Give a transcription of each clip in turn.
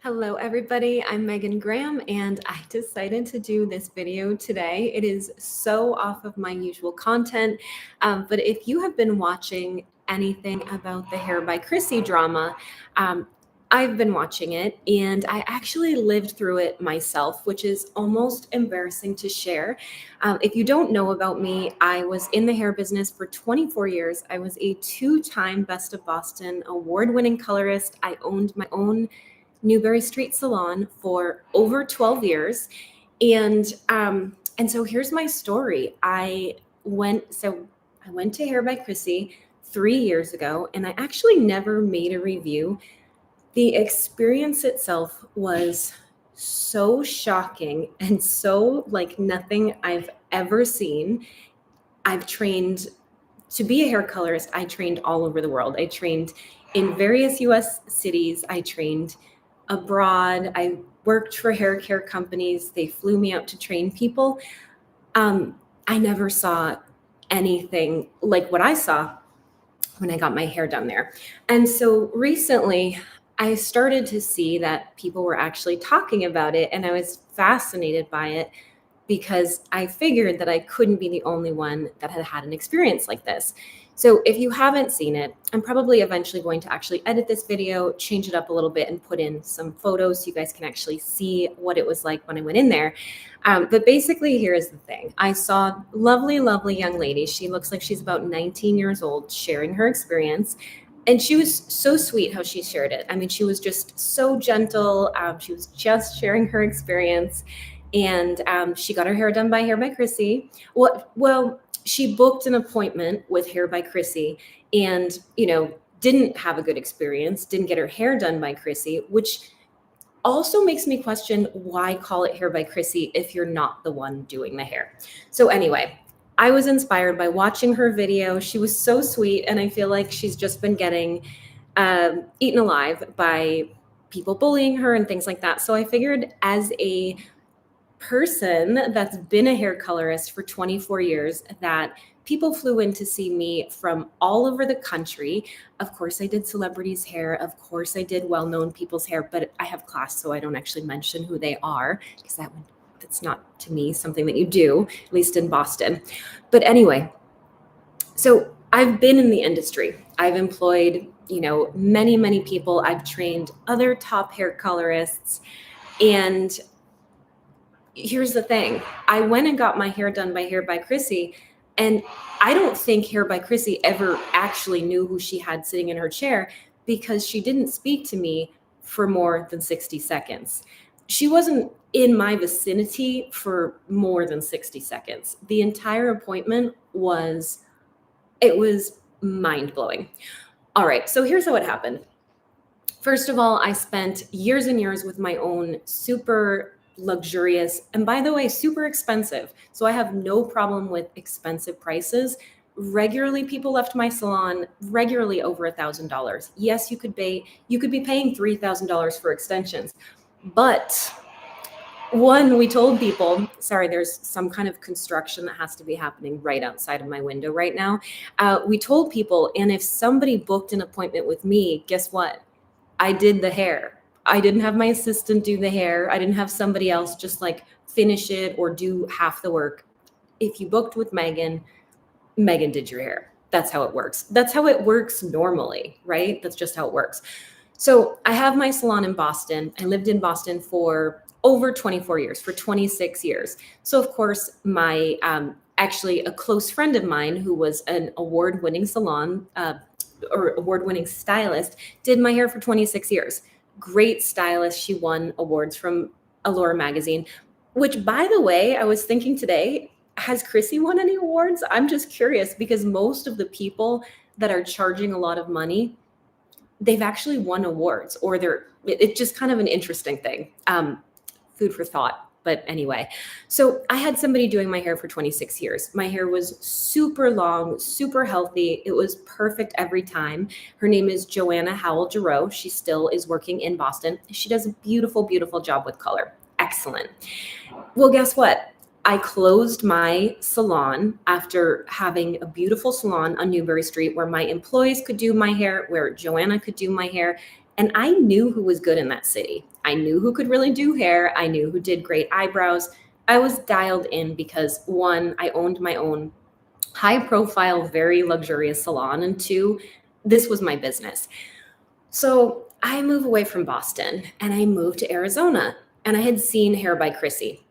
Hello, everybody. I'm Megan Graham, and I decided to do this video today. It is so off of my usual content, but if you have been watching anything about the Hair by Chrissy drama, I've been watching it, and I actually lived through it myself, which is almost embarrassing to share. If you don't know about me, I was in the hair business for 24 years. I was a two-time Best of Boston award-winning colorist. I owned my own Newbury Street Salon for over 12 years. And so here's my story. I went to Hair by Chrissy 3 years ago, and I actually never made a review. The experience itself was so shocking and so like nothing I've ever seen. I've trained to be a hair colorist. I trained all over the world. I trained in various US cities. I trained abroad. I worked for hair care companies. They flew me out to train people. I never saw anything like what I saw when I got my hair done there. And so recently, I started to see that people were actually talking about it, and I was fascinated by it because I figured that I couldn't be the only one that had had an experience like this. So if you haven't seen it, I'm probably eventually going to actually edit this video, change it up a little bit, and put in some photos so you guys can actually see what it was like when I went in there. But basically, here's the thing. I saw lovely, lovely young lady. She looks like she's about 19 years old, sharing her experience. And she was so sweet how she shared it. I mean, she was just so gentle. She was just sharing her experience. And she got her hair done by Hair by Chrissy. Well, she booked an appointment with Hair by Chrissy and, didn't have a good experience, didn't get her hair done by Chrissy, which also makes me question why call it Hair by Chrissy if you're not the one doing the hair. So anyway, I was inspired by watching her video. She was so sweet, and I feel like she's just been getting eaten alive by people bullying her and things like that. So I figured as a person that's been a hair colorist for 24 years that people flew in to see me from all over the country. Of course, I did celebrities' hair. Of course, I did well-known people's hair, but I have class, so I don't actually mention who they are because that's not, to me, something that you do, at least in Boston. But anyway, so I've been in the industry. I've employed, many, many people. I've trained other top hair colorists, and here's the thing. I went and got my hair done by Hair by Chrissy, and I don't think Hair by Chrissy ever actually knew who she had sitting in her chair because she didn't speak to me for more than 60 seconds. She wasn't in my vicinity for more than 60 seconds. The entire appointment was mind-blowing. All right, so here's how it happened. First of all, I spent years and years with my own super luxurious, and by the way, super expensive. So I have no problem with expensive prices. Regularly, people left my salon regularly over $1,000. Yes, you could be paying $3,000 for extensions, but we told people, sorry, there's some kind of construction that has to be happening right outside of my window right now. We told people, and if somebody booked an appointment with me, guess what? I did the hair. I didn't have my assistant do the hair. I didn't have somebody else just like finish it or do half the work. If you booked with Megan did your hair. That's how it works. That's how it works normally, right? That's just how it works. So I have my salon in Boston. I lived in Boston for over 24 years, for 26 years. So of course, my actually a close friend of mine who was an award-winning salon or award-winning stylist did my hair for 26 years. Great stylist. She won awards from Allure magazine, which, by the way, I was thinking today, has Chrissy won any awards? I'm just curious because most of the people that are charging a lot of money, they've actually won awards, or it's just kind of an interesting thing. Food for thought. But anyway, so I had somebody doing my hair for 26 years. My hair was super long, super healthy. It was perfect every time. Her name is Joanna Howell-Giroux. She still is working in Boston. She does a beautiful, beautiful job with color. Excellent. Well, guess what? I closed my salon after having a beautiful salon on Newbury Street where my employees could do my hair, where Joanna could do my hair. And I knew who was good in that city. I knew who could really do hair. I knew who did great eyebrows. I was dialed in because one, I owned my own high profile, very luxurious salon. And two, this was my business. So I move away from Boston and I moved to Arizona, and I had seen Hair by Chrissy.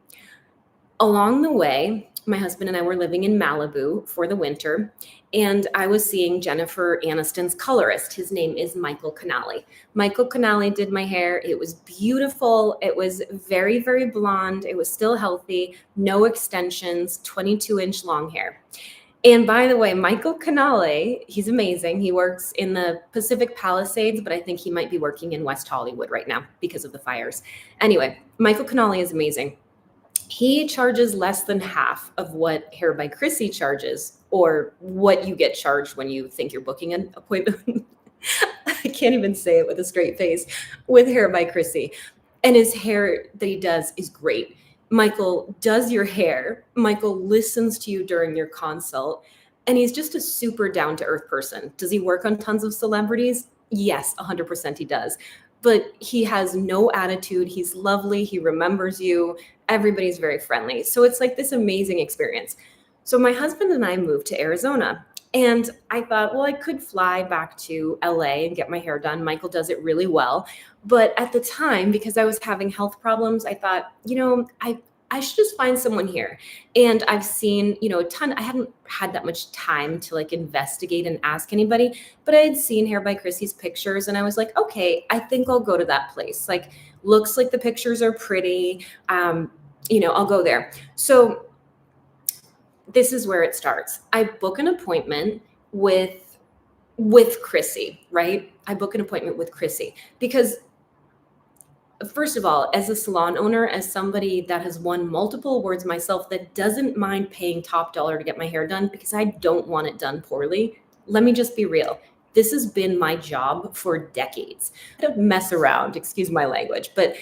Along the way, my husband and I were living in Malibu for the winter, and I was seeing Jennifer Aniston's colorist. His name is Michael Canale. Michael Canale did my hair. It was beautiful. It was very, very blonde. It was still healthy, no extensions, 22-inch long hair. And by the way, Michael Canale, he's amazing. He works in the Pacific Palisades, but I think he might be working in West Hollywood right now because of the fires. Anyway, Michael Canale is amazing. He charges less than half of what Hair by Chrissy charges, or what you get charged when you think you're booking an appointment. I can't even say it with a straight face, with Hair by Chrissy. And his hair that he does is great. Michael does your hair. Michael listens to you during your consult. And he's just a super down to earth person. Does he work on tons of celebrities? Yes, 100% he does. But he has no attitude. He's lovely. He remembers you. Everybody's very friendly. So it's like this amazing experience. So my husband and I moved to Arizona. And I thought, well, I could fly back to LA and get my hair done. Michael does it really well. But at the time, because I was having health problems, I thought, I should just find someone here. And I've seen, a ton. I haven't had that much time to like investigate and ask anybody, but I had seen Hair by Chrissy's pictures and I was like, okay, I think I'll go to that place. Like, looks like the pictures are pretty. I'll go there. So this is where it starts. I book an appointment with Chrissy, right? I book an appointment with Chrissy because, first of all, as a salon owner, as somebody that has won multiple awards myself, that doesn't mind paying top dollar to get my hair done because I don't want it done poorly. Let me just be real. This has been my job for decades. I don't mess around, excuse my language, but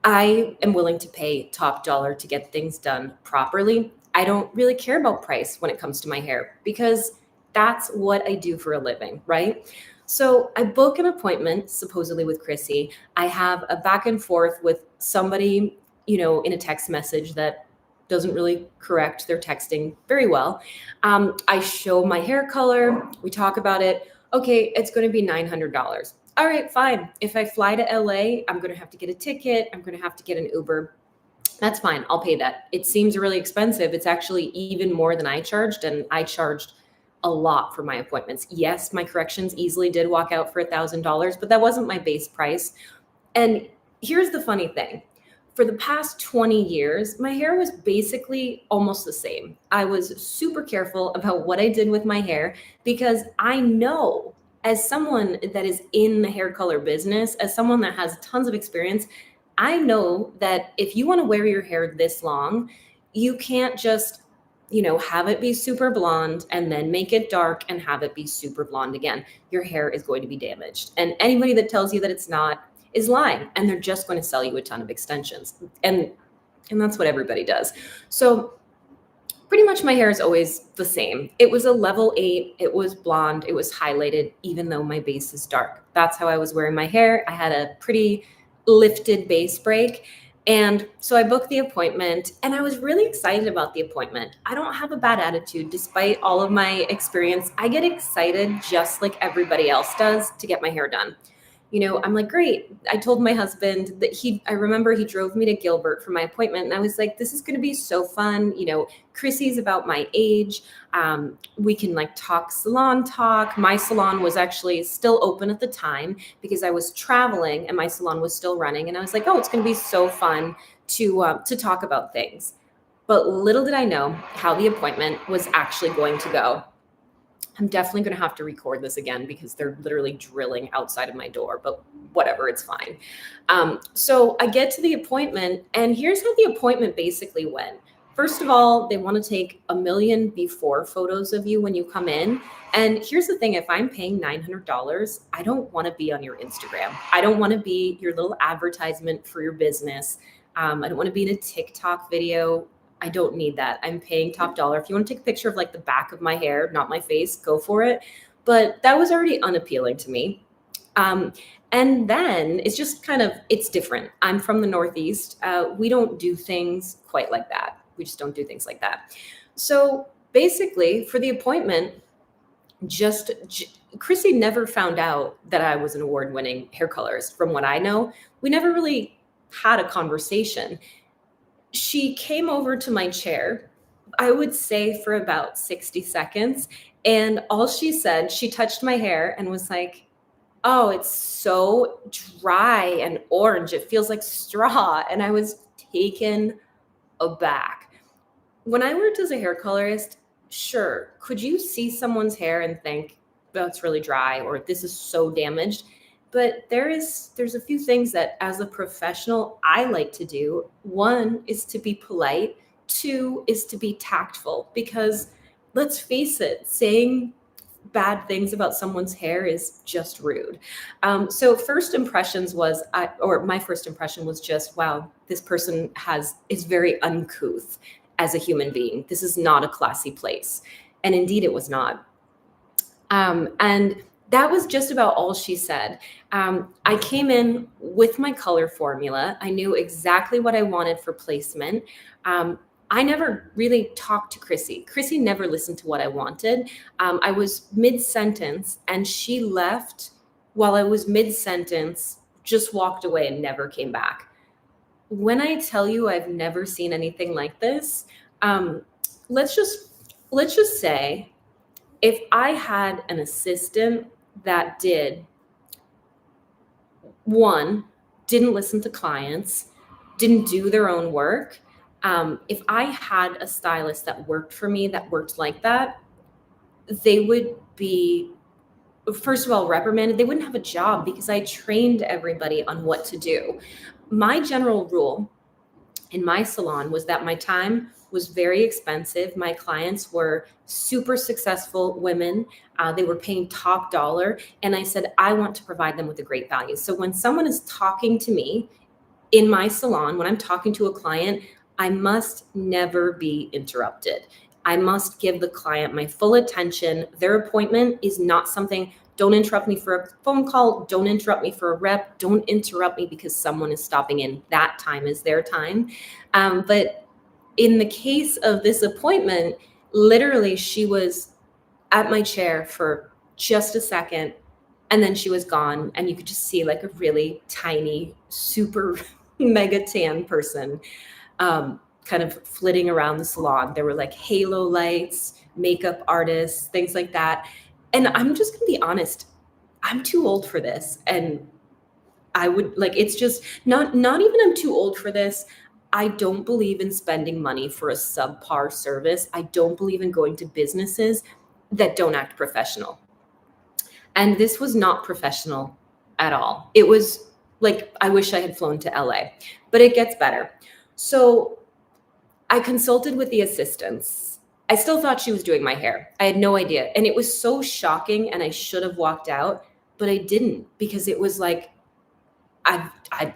I am willing to pay top dollar to get things done properly. I don't really care about price when it comes to my hair because that's what I do for a living, right? So I book an appointment supposedly with Chrissy. I have a back and forth with somebody, in a text message that doesn't really correct their texting very well. I show my hair color. We talk about it. Okay, it's going to be $900. All right, fine. If I fly to LA, I'm going to have to get a ticket. I'm going to have to get an Uber. That's fine. I'll pay that. It seems really expensive. It's actually even more than I charged, and I charged a lot for my appointments. Yes, my corrections easily did walk out for $1,000, but that wasn't my base price. And here's the funny thing. For the past 20 years, my hair was basically almost the same. I was super careful about what I did with my hair because I know, as someone that is in the hair color business, as someone that has tons of experience, I know that if you want to wear your hair this long, you can't just have it be super blonde and then make it dark and have it be super blonde again. Your hair is going to be damaged. And anybody that tells you that it's not is lying, and they're just going to sell you a ton of extensions. And that's what everybody does. So pretty much my hair is always the same. It was a level 8. It was blonde. It was highlighted, even though my base is dark. That's how I was wearing my hair. I had a pretty lifted base break. And so I booked the appointment and I was really excited about the appointment. I don't have a bad attitude despite all of my experience. I get excited just like everybody else does to get my hair done. I'm like, great. I told my husband that I remember he drove me to Gilbert for my appointment. And I was like, this is going to be so fun. Chrissy's about my age. We can like talk salon talk. My salon was actually still open at the time because I was traveling and my salon was still running. And I was like, oh, it's going to be so fun to talk about things. But little did I know how the appointment was actually going to go. I'm definitely going to have to record this again because they're literally drilling outside of my door, but whatever, it's fine. So I get to the appointment, and here's how the appointment basically went. First of all, they want to take 1 million before photos of you when you come in. And here's the thing, if I'm paying $900, I don't want to be on your Instagram. I don't want to be your little advertisement for your business. I don't want to be in a TikTok video. I don't need that. I'm paying top dollar. If you want to take a picture of like the back of my hair, not my face, go for it. But that was already unappealing to me. And then it's just it's different. I'm from the Northeast. We don't do things quite like that. We just don't do things like that. So basically, for the appointment, Chrissy never found out that I was an award-winning hair colorist. From what I know, we never really had a conversation. She came over to my chair, I would say for about 60 seconds. And all she said, she touched my hair and was like, "Oh, it's so dry and orange. It feels like straw." And I was taken aback. When I worked as a hair colorist, sure, could you see someone's hair and think, "Oh, it's really dry," or "This is so damaged"? But there's a few things that as a professional I like to do. One is to be polite, two is to be tactful, because let's face it, saying bad things about someone's hair is just rude. So first impressions was, or my first impression was just, wow, this person is very uncouth as a human being. This is not a classy place. And indeed it was not. And that was just about all she said. I came in with my color formula. I knew exactly what I wanted for placement. I never really talked to Chrissy. Chrissy never listened to what I wanted. I was mid-sentence and she left while I was mid-sentence, just walked away and never came back. When I tell you I've never seen anything like this, let's just say if I had an assistant that didn't listen to clients, didn't do their own work, if I had a stylist that worked for me that worked like that, they would be, first of all, reprimanded. They wouldn't have a job because I trained everybody on what to do. My general rule in my salon was that my time was very expensive. My clients were super successful women. They were paying top dollar. And I said, I want to provide them with a great value. So when someone is talking to me in my salon, when I'm talking to a client, I must never be interrupted. I must give the client my full attention. Their appointment is not something, don't interrupt me for a phone call. Don't interrupt me for a rep. Don't interrupt me because someone is stopping in. That time is their time. But in the case of this appointment, literally she was at my chair for just a second and then she was gone. And you could just see like a really tiny, super mega tan person kind of flitting around the salon. There were like halo lights, makeup artists, things like that. And I'm just gonna be honest, I'm too old for this. And I would like, it's just not even I'm too old for this. I don't believe in spending money for a subpar service. I don't believe in going to businesses that don't act professional. And this was not professional at all. It was like, I wish I had flown to LA, but it gets better. So I consulted with the assistants. I still thought she was doing my hair. I had no idea. And it was so shocking and I should have walked out, but I didn't because it was like,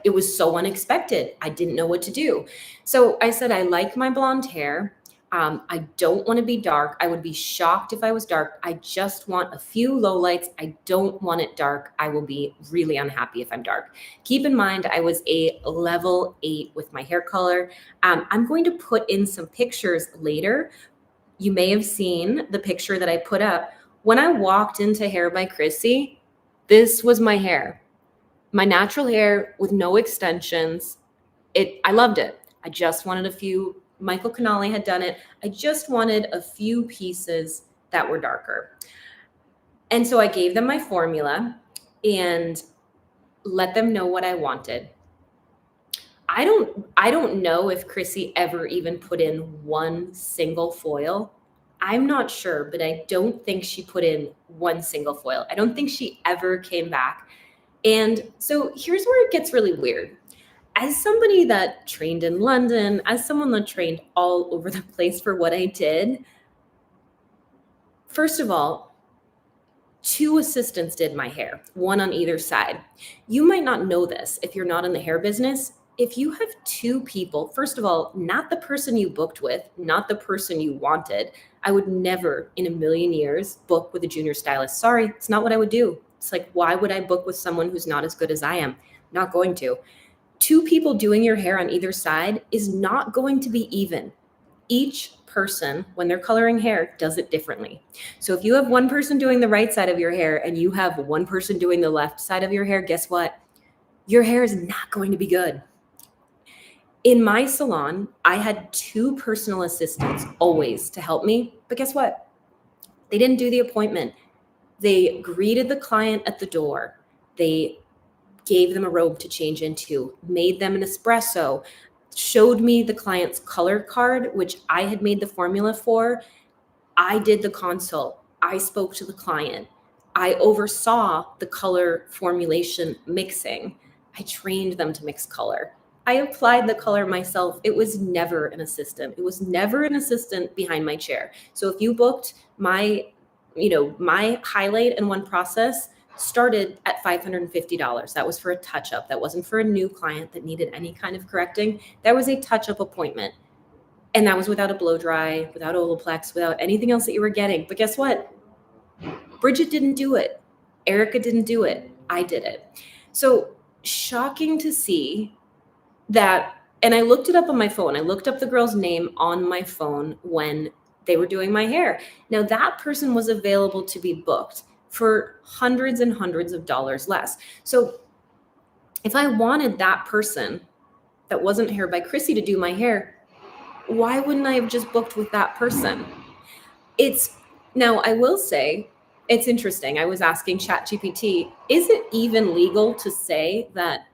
it was so unexpected. I didn't know what to do. So I said, I like my blonde hair. I don't want to be dark. I would be shocked if I was dark. I just want a few lowlights. I don't want it dark. I will be really unhappy if I'm dark. Keep in mind, I was a level 8 with my hair color. I'm going to put in some pictures later. You may have seen the picture that I put up. When I walked into Hair by Chrissy, this was my hair. My natural hair with no extensions. I loved it. I just wanted a few. Michael Canale had done it. I just wanted a few pieces that were darker. And so I gave them my formula and let them know what I wanted. I don't know if Chrissy ever even put in one single foil. I'm not sure, but I don't think she put in one single foil. I don't think she ever came back. And so here's where it gets really weird. As somebody that trained in London, as someone that trained all over the place for what I did, first of all, 2 assistants did my hair, one on either side. You might not know this if you're not in the hair business. If you have 2 people, first of all, not the person you booked with, not the person you wanted. I would never in a million years book with a junior stylist. Sorry, it's not what I would do. It's like, why would I book with someone who's not as good as I am? Not going to. Two people doing your hair on either side is not going to be even. Each person, when they're coloring hair, does it differently. So if you have one person doing the right side of your hair and you have one person doing the left side of your hair, guess what? Your hair is not going to be good. In my salon, I had two personal assistants always to help me. But guess what? They didn't do the appointment. They greeted the client at the door. They gave them a robe to change into, made them an espresso, showed me the client's color card, which I had made the formula for. I did the consult. I spoke to the client. I oversaw the color formulation mixing. I trained them to mix color. I applied the color myself. It was never an assistant. It was never an assistant behind my chair. So if you booked my highlight in one process started at $550. That was for a touch-up. That wasn't for a new client that needed any kind of correcting. That was a touch-up appointment. And that was without a blow dry, without Olaplex, without anything else that you were getting. But guess what? Bridget didn't do it. Erica didn't do it. I did it. So shocking to see that. And I looked it up on my phone. I looked up the girl's name on my phone when they were doing my hair. Now that person was available to be booked for hundreds and hundreds of dollars less. So if I wanted that person that wasn't Hair by Chrissy to do my hair, why wouldn't I have just booked with that person? Now I will say, it's interesting. I was asking ChatGPT, is it even legal to say that,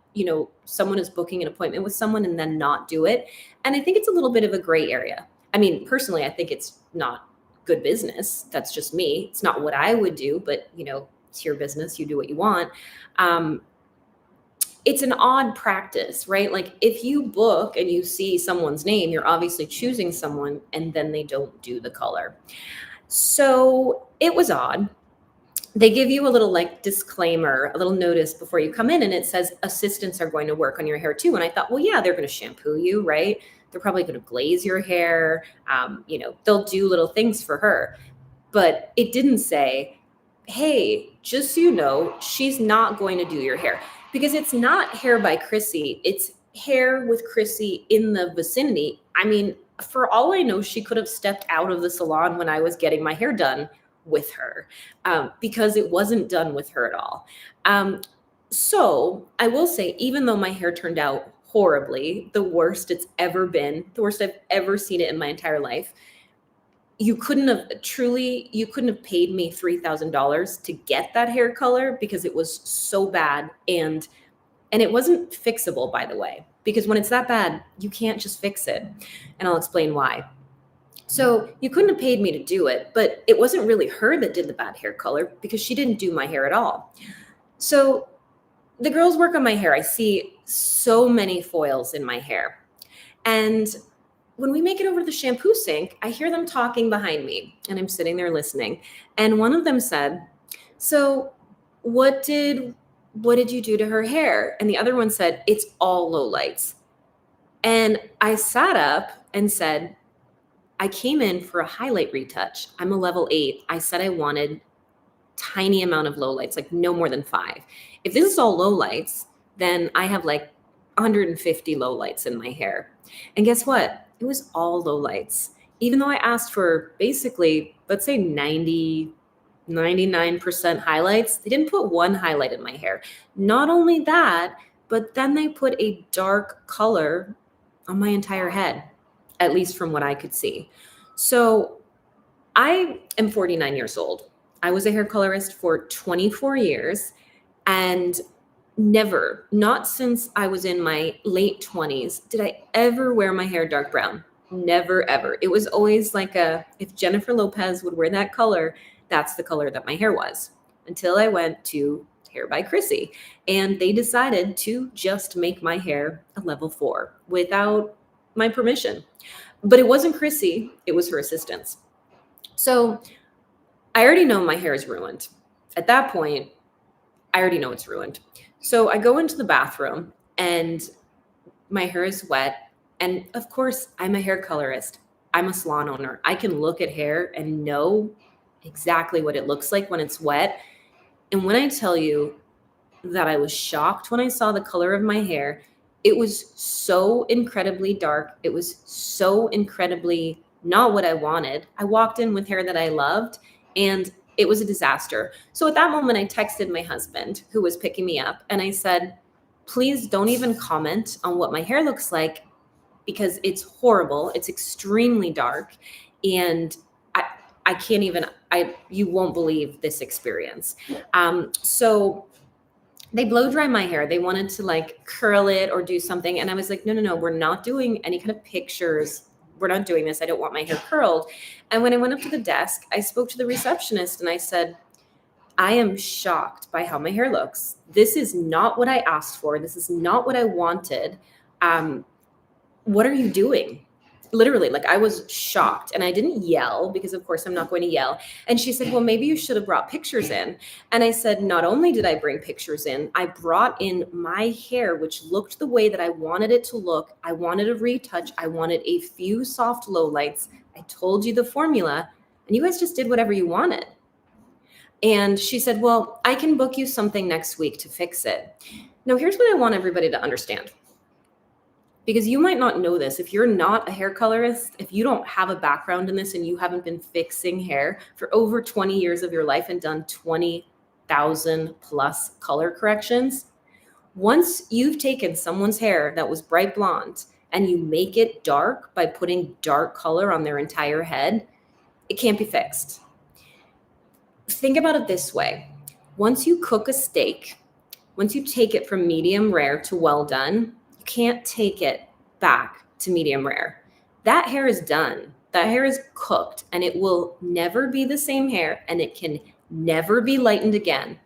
someone is booking an appointment with someone and then not do it? And I think it's a little bit of a gray area. I mean, personally, I think it's not good business. That's just me. It's not what I would do, but it's your business. You do what you want. It's an odd practice, right? Like if you book and you see someone's name, you're obviously choosing someone and then they don't do the color. So it was odd. They give you a little disclaimer, a little notice before you come in, and it says assistants are going to work on your hair too. And I thought, well, yeah, they're going to shampoo you, right? They're probably going to glaze your hair. They'll do little things for her. But it didn't say, hey, just so you know, she's not going to do your hair. Because it's not Hair by Chrissy. It's hair with Chrissy in the vicinity. I mean, for all I know, she could have stepped out of the salon when I was getting my hair done with her because it wasn't done with her at all. So I will say, even though my hair turned out horribly, the worst it's ever been, the worst I've ever seen it in my entire life, you couldn't have paid me $3,000 to get that hair color because it was so bad. And it wasn't fixable, by the way, because when it's that bad, you can't just fix it. And I'll explain why. So you couldn't have paid me to do it, but it wasn't really her that did the bad hair color because she didn't do my hair at all. So the girls work on my hair. I see so many foils in my hair. And when we make it over to the shampoo sink, I hear them talking behind me and I'm sitting there listening. And one of them said, so what did you do to her hair? And the other one said, it's all lowlights. And I sat up and said, I came in for a highlight retouch. I'm a level 8. I said I wanted tiny amount of lowlights, like no more than 5. If this is all lowlights, then I have 150 lowlights in my hair. And guess what? It was all lowlights. Even though I asked for basically, let's say 99% highlights, they didn't put one highlight in my hair. Not only that, but then they put a dark color on my entire head, at least from what I could see. So I am 49 years old. I was a hair colorist for 24 years and never, not since I was in my late 20s, did I ever wear my hair dark brown. Never, ever. It was always if Jennifer Lopez would wear that color, that's the color that my hair was, until I went to Hair by Chrissy. And they decided to just make my hair a level 4 without my permission. But it wasn't Chrissy, it was her assistants. So I already know my hair is ruined. At that point, I already know it's ruined. So I go into the bathroom and my hair is wet. And of course, I'm a hair colorist. I'm a salon owner. I can look at hair and know exactly what it looks like when it's wet. And when I tell you that I was shocked when I saw the color of my hair, it was so incredibly dark. It was so incredibly not what I wanted. I walked in with hair that I loved, and it was a disaster. So at that moment, I texted my husband, who was picking me up, and I said, please don't even comment on what my hair looks like, because it's horrible. It's extremely dark. And I, I can't even, you won't believe this experience. So they blow dry my hair. They wanted to like curl it or do something. And I was like, no, no, no, we're not doing any kind of pictures. We're not doing this. I don't want my hair curled. And when I went up to the desk, I spoke to the receptionist and I said, I am shocked by how my hair looks. This is not what I asked for. This is not what I wanted. What are you doing? Literally, like I was shocked, and I didn't yell because of course I'm not going to yell. And she said, well, maybe you should have brought pictures in. And I said, not only did I bring pictures in, I brought in my hair, which looked the way that I wanted it to look. I wanted a retouch. I wanted a few soft lowlights. I told you the formula, and you guys just did whatever you wanted. And she said, well, I can book you something next week to fix it. Now, here's what I want everybody to understand, because you might not know this. If you're not a hair colorist, if you don't have a background in this and you haven't been fixing hair for over 20 years of your life and done 20,000 plus color corrections, once you've taken someone's hair that was bright blonde and you make it dark by putting dark color on their entire head, it can't be fixed. Think about it this way. Once you cook a steak, once you take it from medium rare to well done, you can't take it back to medium rare. That hair is done. That hair is cooked, and it will never be the same hair, and it can never be lightened again.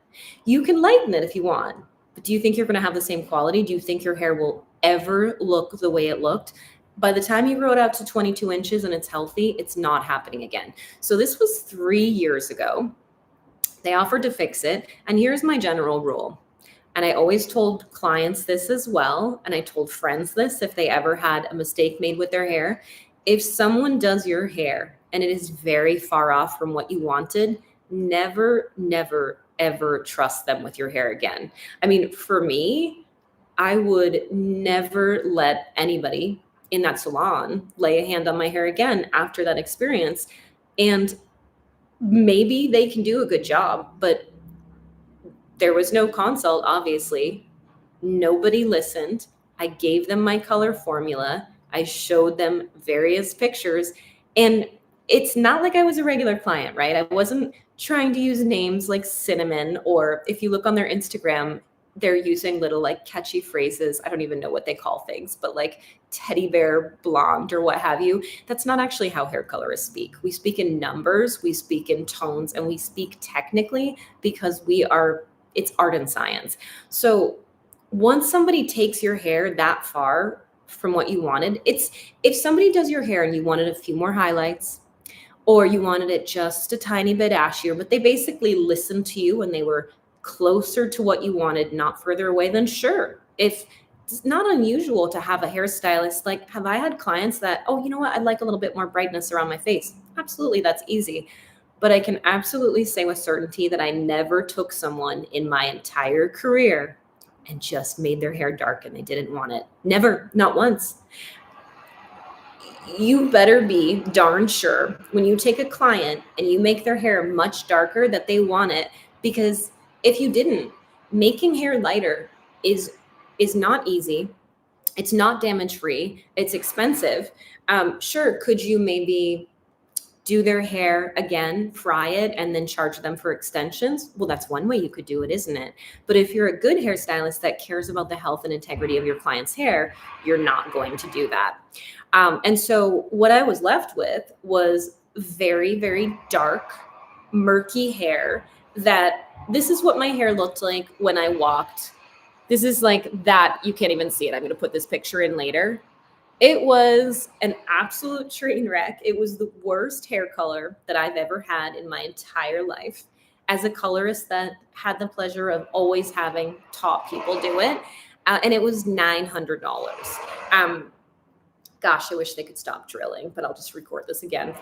You can lighten it if you want, but do you think you're going to have the same quality? Do you think your hair will ever look the way it looked? By the time you grow it out to 22 inches and it's healthy, it's not happening again. So this was 3 years ago. They offered to fix it. And here's my general rule. And I always told clients this as well. And I told friends this if they ever had a mistake made with their hair. If someone does your hair and it is very far off from what you wanted, never, never, ever trust them with your hair again. I mean, for me, I would never let anybody in that salon lay a hand on my hair again after that experience. And maybe they can do a good job, but there was no consult, obviously. Nobody listened. I gave them my color formula. I showed them various pictures. And it's not like I was a regular client, right? I wasn't trying to use names like cinnamon, or if you look on their Instagram, they're using little like catchy phrases. I don't even know what they call things, but like teddy bear blonde or what have you. That's not actually how hair colorists speak. We speak in numbers, we speak in tones, and we speak technically because it's art and science. So once somebody takes your hair that far from what you wanted, if somebody does your hair and you wanted a few more highlights, or you wanted it just a tiny bit ashier, but they basically listened to you and they were closer to what you wanted, not further away, then sure. If it's not unusual to have a hairstylist, like, have I had clients that, oh, you know what, I'd like a little bit more brightness around my face? Absolutely, that's easy. But I can absolutely say with certainty that I never took someone in my entire career and just made their hair dark and they didn't want it. Never, not once. You better be darn sure when you take a client and you make their hair much darker that they want it, because if you didn't, making hair lighter is not easy. It's not damage free. It's expensive. Sure, could you maybe do their hair again, fry it, and then charge them for extensions? Well, that's one way you could do it, isn't it? But if you're a good hairstylist that cares about the health and integrity of your client's hair, you're not going to do that. And so what I was left with was very, very dark, murky hair. That this is what my hair looked like when I walked. This is like that. You can't even see it. I'm going to put this picture in later. It was an absolute train wreck. It was the worst hair color that I've ever had in my entire life. As a colorist that had the pleasure of always having top people do it. And it was $900. Gosh, I wish they could stop drilling, but I'll just record this again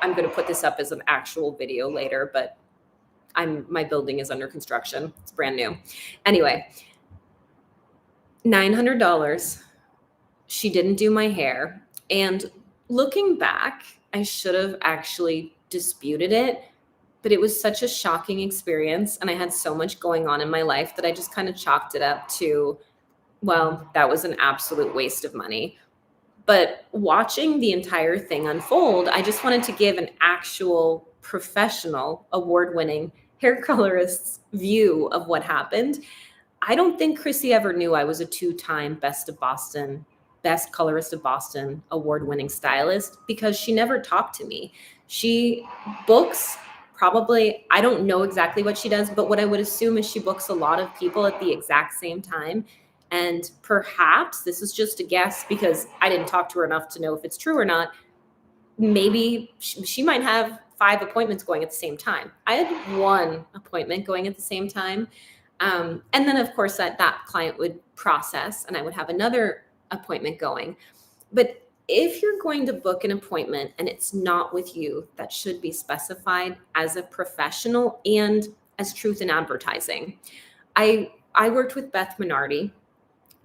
I'm going to put this up as an actual video later, but my building is under construction. It's brand new. Anyway, $900. She didn't do my hair. And looking back, I should have actually disputed it, but it was such a shocking experience. And I had so much going on in my life that I just kind of chalked it up to, well, that was an absolute waste of money. But watching the entire thing unfold, I just wanted to give an actual professional, award-winning hair colorist's view of what happened. I don't think Chrissy ever knew I was a two-time Best Colorist of Boston award-winning stylist, because she never talked to me. She books probably, I don't know exactly what she does, but what I would assume is she books a lot of people at the exact same time. And perhaps this is just a guess because I didn't talk to her enough to know if it's true or not. Maybe she might have 5 appointments going at the same time. I had 1 appointment going at the same time. And then, of course, that client would process and I would have another appointment going. But if you're going to book an appointment and it's not with you, that should be specified as a professional and as truth in advertising. I worked with Beth Minardi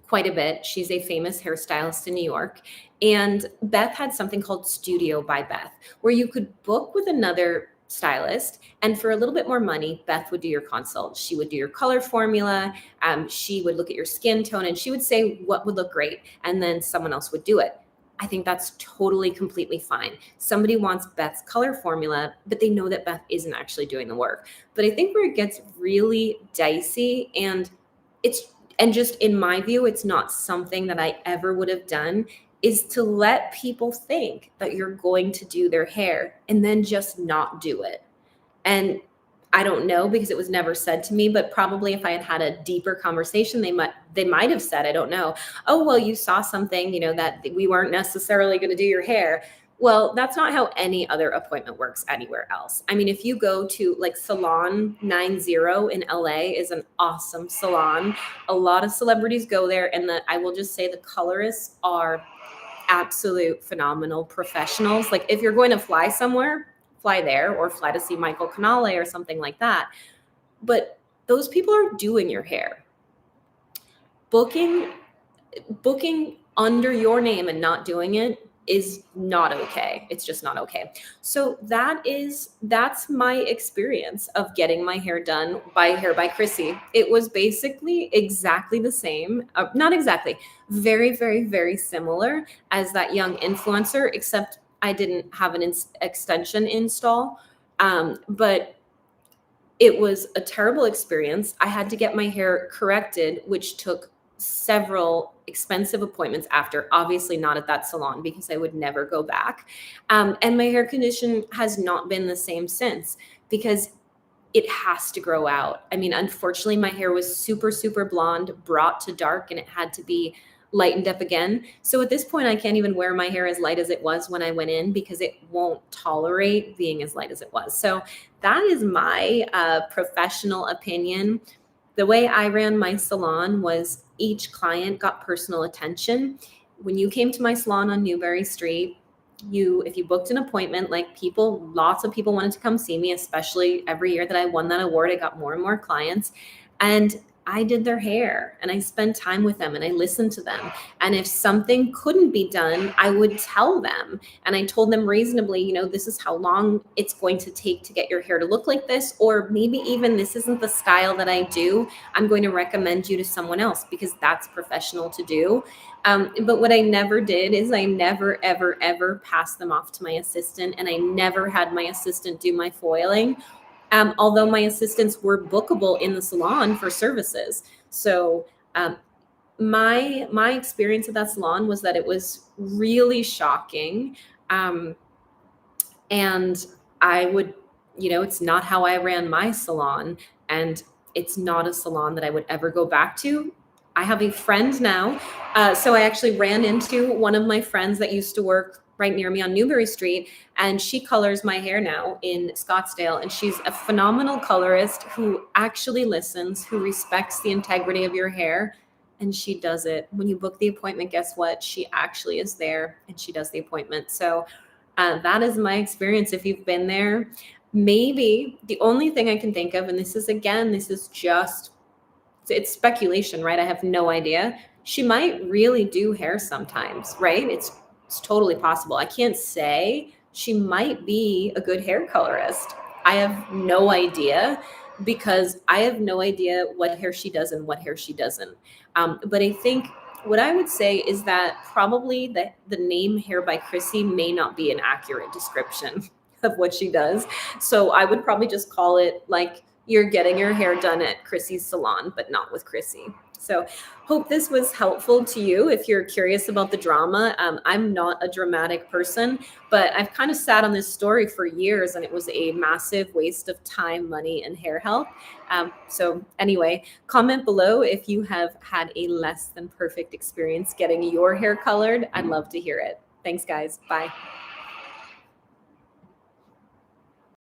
quite a bit. She's a famous hairstylist in New York. And Beth had something called Studio by Beth, where you could book with another stylist, and for a little bit more money, Beth would do your consult. She would do your color formula. She would look at your skin tone and she would say what would look great, and then someone else would do it. I think that's totally, completely fine. Somebody wants Beth's color formula, but they know that Beth isn't actually doing the work. But I think where it gets really dicey, and just in my view, it's not something that I ever would have done, is to let people think that you're going to do their hair and then just not do it. And I don't know, because it was never said to me, but probably if I had had a deeper conversation, they might have said, I don't know, oh, well, you saw something, that we weren't necessarily going to do your hair. Well, that's not how any other appointment works anywhere else. I mean, if you go to like Salon 90 in LA is an awesome salon. A lot of celebrities go there, and I will just say the colorists are absolute phenomenal professionals. Like if you're going to fly somewhere, fly there, or fly to see Michael Canale or something like that. But those people are doing your hair. Booking under your name and not doing it is not okay. It's just not okay. So that's my experience of getting my hair done by Hair by Chrissy. It was basically exactly the same, not exactly, very, very, very similar as that young influencer, except I didn't have an extension install. But it was a terrible experience. I had to get my hair corrected, which took several expensive appointments after, obviously not at that salon because I would never go back. And my hair condition has not been the same since, because it has to grow out. I mean, unfortunately, my hair was super, super blonde, brought to dark, and it had to be lightened up again. So at this point, I can't even wear my hair as light as it was when I went in, because it won't tolerate being as light as it was. So that is my professional opinion. The way I ran my salon was each client got personal attention. When you came to my salon on Newbury Street, if you booked an appointment, lots of people wanted to come see me, especially every year that I won that award, I got more and more clients. And I did their hair and I spent time with them and I listened to them. And if something couldn't be done, I would tell them. And I told them reasonably, this is how long it's going to take to get your hair to look like this. Or maybe even this isn't the style that I do. I'm going to recommend you to someone else because that's professional to do. But what I never did is I never, ever, ever passed them off to my assistant. And I never had my assistant do my foiling. Although my assistants were bookable in the salon for services. So my experience at that salon was that it was really shocking. And I would, it's not how I ran my salon, and it's not a salon that I would ever go back to. I have a friend now. So I actually ran into one of my friends that used to work right near me on Newbury Street, and she colors my hair now in Scottsdale. And she's a phenomenal colorist who actually listens, who respects the integrity of your hair. And she does it. When you book the appointment, guess what? She actually is there and she does the appointment. So that is my experience. If you've been there, Maybe the only thing I can think of, and this is just, it's speculation, right? I have no idea. She might really do hair sometimes, right? It's totally possible. I can't say. She might be a good hair colorist. I have no idea because I have no idea what hair she does and what hair she doesn't. But I think what I would say is that probably the name Hair by Chrissy may not be an accurate description of what she does. So I would probably just call it like you're getting your hair done at Chrissy's salon, but not with Chrissy. So hope this was helpful to you if you're curious about the drama. I'm not a dramatic person, but I've kind of sat on this story for years and it was a massive waste of time, money, and hair health. So anyway, comment below if you have had a less than perfect experience getting your hair colored. I'd love to hear it. Thanks, guys. Bye.